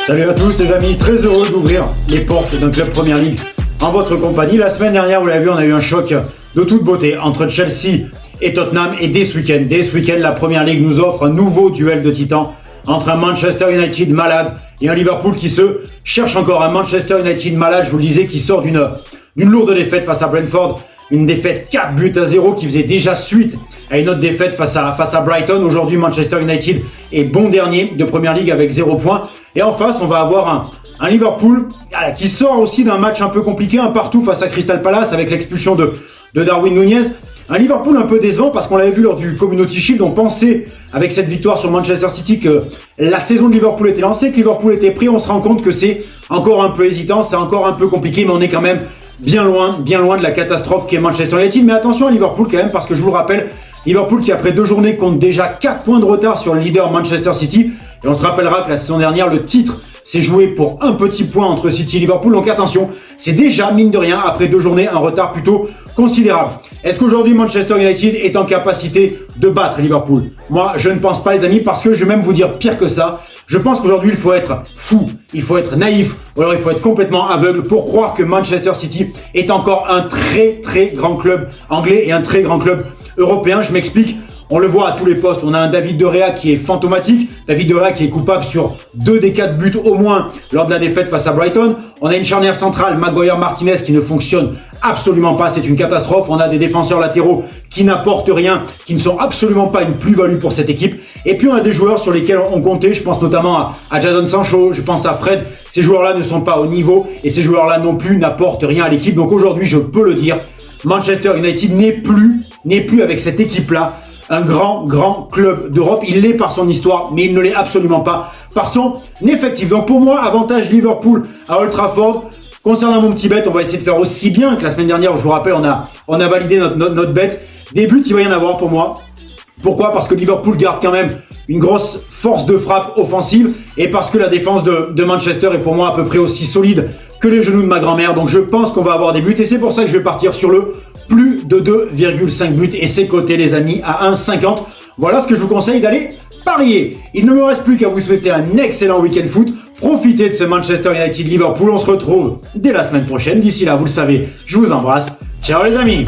Salut à tous les amis, très heureux d'ouvrir les portes d'un club Première Ligue en votre compagnie. La semaine dernière, vous l'avez vu, on a eu un choc de toute beauté entre Chelsea et Tottenham. Et dès ce week-end, la Première Ligue nous offre un nouveau duel de titans entre un Manchester United malade et un Liverpool qui se cherche encore. Un Manchester United malade, je vous le disais, qui sort d'une lourde défaite face à Brentford. Une défaite 4-0 qui faisait déjà suite à une autre défaite face à Brighton. Aujourd'hui, Manchester United est bon dernier de Première Ligue avec 0 points. Et en face, on va avoir un Liverpool qui sort aussi d'un match un peu compliqué, un partout face à Crystal Palace avec l'expulsion de Darwin Nunez. Un Liverpool un peu décevant parce qu'on l'avait vu lors du Community Shield. On pensait avec cette victoire sur Manchester City que la saison de Liverpool était lancée, que Liverpool était pris. On se rend compte que c'est encore un peu hésitant, c'est encore un peu compliqué, mais on est quand même bien loin de la catastrophe qui est Manchester United. Mais attention à Liverpool quand même, parce que je vous le rappelle, Liverpool qui après 2 journées compte déjà 4 points de retard sur le leader Manchester City. Et on se rappellera que la saison dernière, le titre s'est joué pour un petit point entre City et Liverpool. Donc attention, c'est déjà, mine de rien, après 2 journées, un retard plutôt considérable. Est-ce qu'aujourd'hui Manchester United est en capacité de battre Liverpool? Moi, je ne pense pas les amis, parce que je vais même vous dire pire que ça. Je pense qu'aujourd'hui, il faut être fou, il faut être naïf, ou alors il faut être complètement aveugle pour croire que Manchester City est encore un très très grand club anglais et un très grand club européen. Je m'explique. On le voit à tous les postes, on a un David De Gea qui est fantomatique, David De Gea qui est coupable sur 2 des 4 buts au moins lors de la défaite face à Brighton. On a une charnière centrale, Maguire-Martinez, qui ne fonctionne absolument pas, c'est une catastrophe. On a des défenseurs latéraux qui n'apportent rien, qui ne sont absolument pas une plus-value pour cette équipe. Et puis on a des joueurs sur lesquels on comptait, je pense notamment à Jadon Sancho, je pense à Fred. Ces joueurs-là ne sont pas au niveau et ces joueurs-là non plus n'apportent rien à l'équipe. Donc aujourd'hui, je peux le dire, Manchester United n'est plus avec cette équipe-là un grand club d'Europe. Il l'est par son histoire, mais il ne l'est absolument pas par son effectif. Donc pour moi, avantage Liverpool à Old Trafford. Concernant mon petit bet, on va essayer de faire aussi bien que la semaine dernière. Je vous rappelle, on a validé notre bet. Des buts, il va y en avoir pour moi. Pourquoi? Parce que Liverpool garde quand même une grosse force de frappe offensive et parce que la défense de Manchester est pour moi à peu près aussi solide que les genoux de ma grand-mère. Donc je pense qu'on va avoir des buts et c'est pour ça que je vais partir sur le plus de 2,5 buts et c'est coté les amis à 1,50. Voilà ce que je vous conseille d'aller parier. Il ne me reste plus qu'à vous souhaiter un excellent week-end foot. Profitez de ce Manchester United Liverpool. On se retrouve dès la semaine prochaine. D'ici là, vous le savez, je vous embrasse. Ciao les amis.